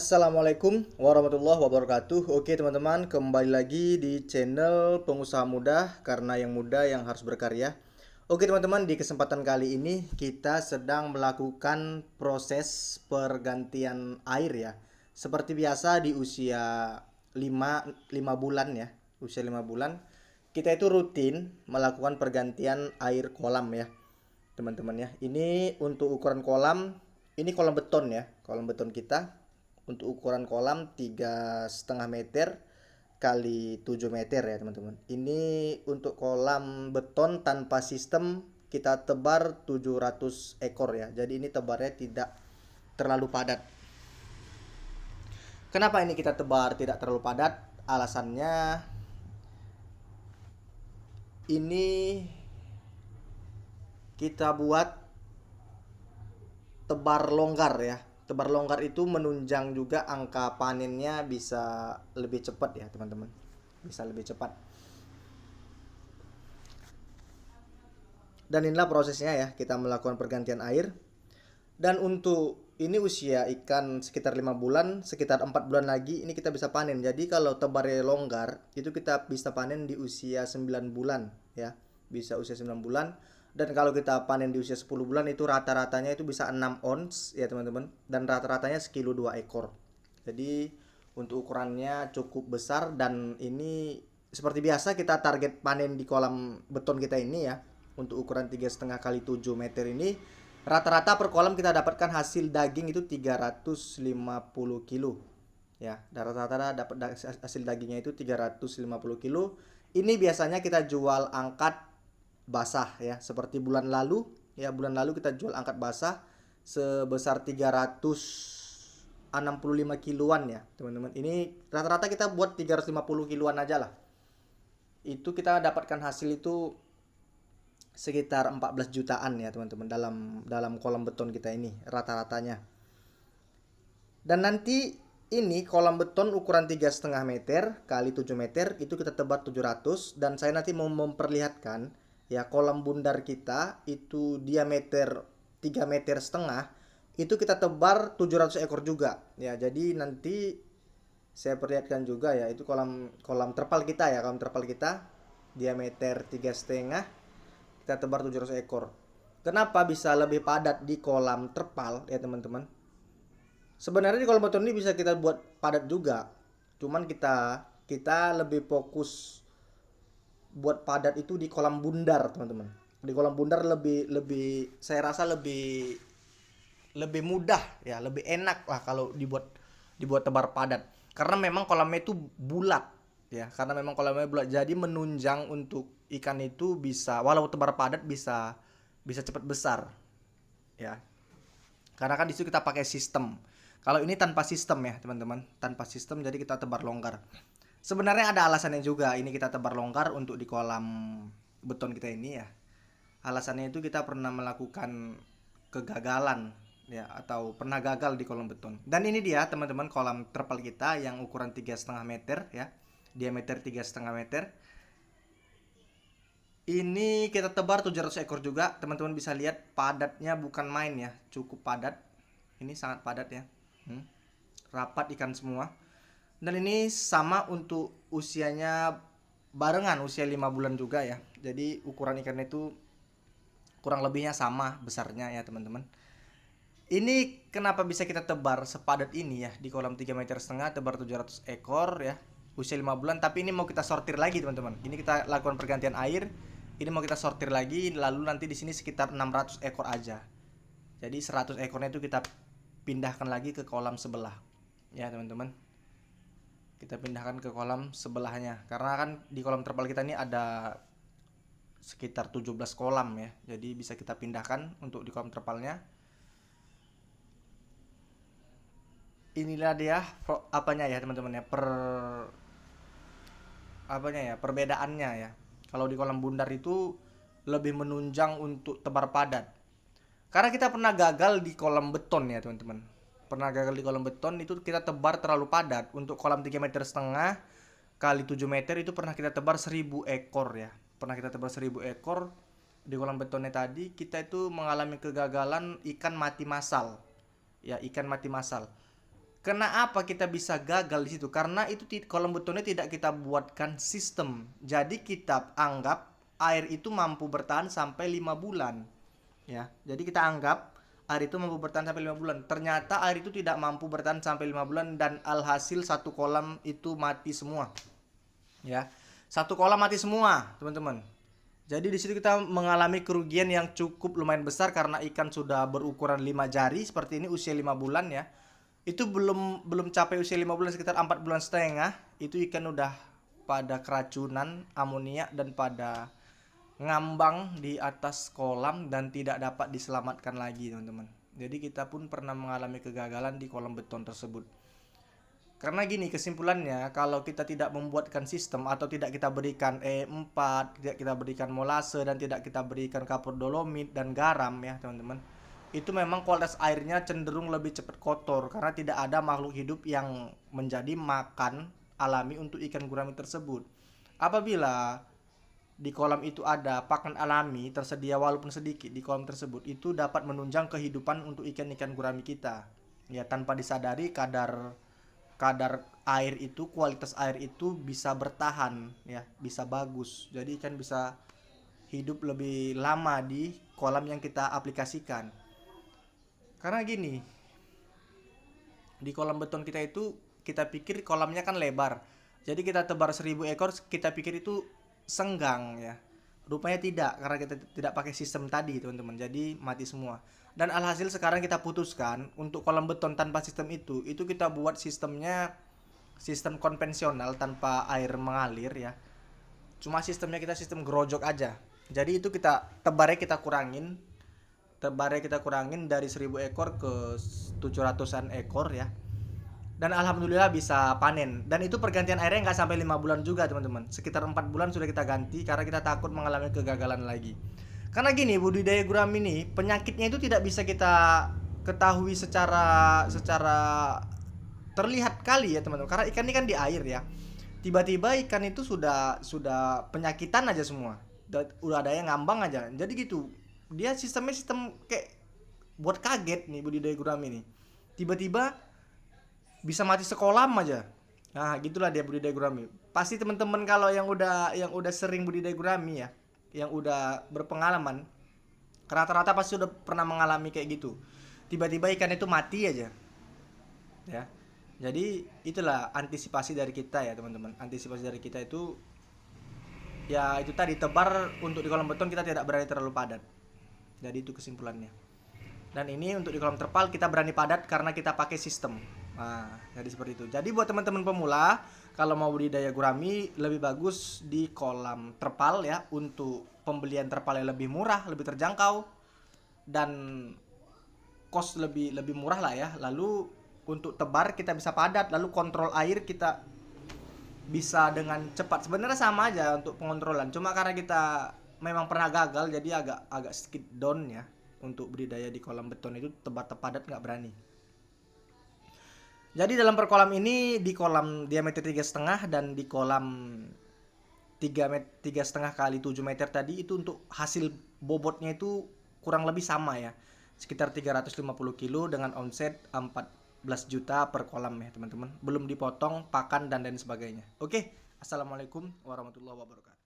Assalamualaikum warahmatullahi wabarakatuh. Oke teman-teman, kembali lagi di channel Pengusaha Muda, karena yang muda yang harus berkarya. Oke teman-teman, di kesempatan kali ini kita sedang melakukan proses pergantian air ya. Seperti biasa di usia 5 bulan ya. Usia 5 bulan kita itu rutin melakukan pergantian air kolam ya, teman-teman ya. Ini untuk ukuran kolam, ini kolam beton ya, kolam beton kita. Untuk ukuran kolam 3,5 meter kali 7 meter ya teman-teman. Ini untuk kolam beton tanpa sistem, kita tebar 700 ekor ya. Jadi ini tebarnya tidak terlalu padat. Kenapa ini kita tebar tidak terlalu padat? Alasannya ini kita buat tebar longgar ya. Tebar longgar itu menunjang juga angka panennya bisa lebih cepat ya teman-teman. Bisa lebih cepat. Dan inilah prosesnya ya, kita melakukan pergantian air. Dan untuk ini usia ikan sekitar 5 bulan, sekitar 4 bulan lagi ini kita bisa panen. Jadi kalau tebarnya longgar, itu kita bisa panen di usia 9 bulan ya. Bisa usia 9 bulan. Dan kalau kita panen di usia 10 bulan itu rata-ratanya itu bisa 6 ons ya teman-teman. Dan rata-ratanya sekilo 2 ekor. Jadi untuk ukurannya cukup besar, dan ini seperti biasa kita target panen di kolam beton kita ini ya. Untuk ukuran 3,5 kali 7 meter ini rata-rata per kolam kita dapatkan hasil daging itu 350 kilo. Ya, rata-rata dapat hasil dagingnya itu 350 kilo. Ini biasanya kita jual angkat basah ya, seperti bulan lalu ya. Bulan lalu kita jual angkat basah sebesar 365 kiloan ya teman-teman. Ini rata-rata kita buat 350 kiloan aja lah. Itu kita dapatkan hasil itu sekitar 14 jutaan ya teman-teman dalam kolam beton kita ini rata-ratanya. Dan nanti ini kolam beton ukuran 3,5 meter kali 7 meter itu kita tebar 700. Dan saya nanti mau memperlihatkan ya, kolam bundar kita itu diameter 3,5 meter itu kita tebar 700 ekor juga ya. Jadi nanti saya perlihatkan juga ya, itu kolam terpal kita ya, kolam terpal kita diameter 3,5 kita tebar 700 ekor. Kenapa bisa lebih padat di kolam terpal ya teman-teman? Sebenarnya di kolam beton ini bisa kita buat padat juga, cuman kita lebih fokus buat padat itu di kolam bundar teman-teman. Di kolam bundar lebih saya rasa lebih mudah ya, lebih enak lah kalau dibuat tebar padat, karena memang kolamnya itu bulat ya. Karena memang kolamnya bulat, jadi menunjang untuk ikan itu bisa, walau tebar padat bisa cepat besar ya. Karena kan di situ kita pakai sistem. Kalau ini tanpa sistem ya teman-teman, tanpa sistem, jadi kita tebar longgar. Sebenarnya ada alasannya juga ini kita tebar longgar untuk di kolam beton kita ini ya. Alasannya itu kita pernah melakukan kegagalan ya, atau pernah gagal di kolam beton. Dan ini dia teman-teman kolam terpal kita yang ukuran 3,5 meter ya, diameter 3,5 meter. Ini kita tebar 700 ekor juga. Teman-teman bisa lihat padatnya bukan main ya, cukup padat. Ini sangat padat ya. Rapat ikan semua. Dan ini sama untuk usianya barengan, usia 5 bulan juga ya. Jadi ukuran ikan itu kurang lebihnya sama besarnya ya teman-teman. Ini kenapa bisa kita tebar sepadat ini ya, di kolam 3,5 meter tebar 700 ekor ya, usia 5 bulan. Tapi ini mau kita sortir lagi teman-teman. Ini kita lakukan pergantian air. Ini mau kita sortir lagi, lalu nanti di sini sekitar 600 ekor aja. Jadi 100 ekornya itu kita pindahkan lagi ke kolam sebelah ya teman-teman. Kita pindahkan ke kolam sebelahnya, karena kan di kolam terpal kita ini ada sekitar 17 kolam ya. Jadi bisa kita pindahkan untuk di kolam terpalnya. Inilah dia apanya ya teman-teman ya, perbedaannya ya. Kalau di kolam bundar itu lebih menunjang untuk tebar padat. Karena kita pernah gagal di kolam beton ya teman-teman. Pernah gagal di kolam beton itu kita tebar terlalu padat. Untuk kolam 3,5 meter kali 7 meter itu pernah kita tebar 1000 ekor ya. Pernah kita tebar 1000 ekor di kolam betonnya tadi. Kita itu mengalami kegagalan, ikan mati massal. Ya, ikan mati massal. Kenapa kita bisa gagal di situ? Karena itu kolam betonnya tidak kita buatkan sistem. Jadi kita anggap air itu mampu bertahan sampai 5 bulan. Ya. Jadi kita anggap air itu mampu bertahan sampai 5 bulan. Ternyata air itu tidak mampu bertahan sampai 5 bulan dan alhasil satu kolam itu mati semua. Ya. Satu kolam mati semua, teman-teman. Jadi di situ kita mengalami kerugian yang cukup lumayan besar karena ikan sudah berukuran 5 jari seperti ini, usia 5 bulan ya. Itu belum capai usia 5 bulan, sekitar 4 bulan setengah, itu ikan udah pada keracunan amonia dan pada ngambang di atas kolam dan tidak dapat diselamatkan lagi, teman-teman. Jadi kita pun pernah mengalami kegagalan di kolam beton tersebut. Karena gini kesimpulannya, kalau kita tidak membuatkan sistem atau tidak kita berikan E4, tidak kita berikan molase dan tidak kita berikan kapur dolomit dan garam ya, teman-teman. Itu memang kualitas airnya cenderung lebih cepat kotor karena tidak ada makhluk hidup yang menjadi makan alami untuk ikan gurami tersebut. Apabila di kolam itu ada pakan alami tersedia walaupun sedikit di kolam tersebut, itu dapat menunjang kehidupan untuk ikan-ikan gurami kita. Ya, tanpa disadari kadar air itu, kualitas air itu bisa bertahan ya, bisa bagus. Jadi ikan bisa hidup lebih lama di kolam yang kita aplikasikan. Karena gini, di kolam beton kita itu kita pikir kolamnya kan lebar. Jadi kita tebar 1000 ekor, kita pikir itu senggang ya. Rupanya tidak, karena kita tidak pakai sistem tadi, teman-teman. Jadi mati semua. Dan alhasil sekarang kita putuskan untuk kolam beton tanpa sistem itu kita buat sistemnya sistem konvensional tanpa air mengalir ya. Cuma sistemnya kita sistem gerojok aja. Jadi itu kita tebarnya kita kurangin dari 1000 ekor ke 700-an ekor ya. Dan alhamdulillah bisa panen. Dan itu pergantian airnya nggak sampai 5 bulan juga, teman-teman. Sekitar 4 bulan sudah kita ganti karena kita takut mengalami kegagalan lagi. Karena gini, budidaya gurami ini penyakitnya itu tidak bisa kita ketahui secara terlihat kali ya, teman-teman. Karena ikan ini kan di air ya. Tiba-tiba ikan itu sudah penyakitan aja semua. Udah ada yang ngambang aja. Jadi gitu. Dia sistem kayak buat kaget nih budidaya gurami ini. Tiba-tiba bisa mati sekolam aja. Nah, gitulah dia budidaya gurami. Pasti teman-teman kalau yang udah sering budidaya gurami ya, yang udah berpengalaman, rata-rata pasti udah pernah mengalami kayak gitu. Tiba-tiba ikan itu mati aja. Ya. Jadi itulah antisipasi dari kita ya, teman-teman. Antisipasi dari kita itu ya itu tadi, tebar untuk di kolam beton kita tidak berani terlalu padat. Jadi itu kesimpulannya. Dan ini untuk di kolam terpal kita berani padat karena kita pakai sistem. Nah, jadi seperti itu. Jadi buat teman-teman pemula, kalau mau budidaya gurami lebih bagus di kolam terpal ya, untuk pembelian terpal yang lebih murah, lebih terjangkau dan cost lebih murah lah ya. Lalu untuk tebar kita bisa padat, lalu kontrol air kita bisa dengan cepat. Sebenarnya sama aja untuk pengontrolan. Cuma karena kita memang pernah gagal jadi agak sedikit down ya untuk budidaya di kolam beton itu, padat nggak berani. Jadi dalam per kolam ini, di kolam diameter 3,5 dan di kolam 3,5 kali 7 meter tadi, itu untuk hasil bobotnya itu kurang lebih sama ya. Sekitar 350 kilo dengan omset 14 juta per kolam ya, teman-teman. Belum dipotong pakan dan lain sebagainya. Oke, assalamualaikum warahmatullahi wabarakatuh.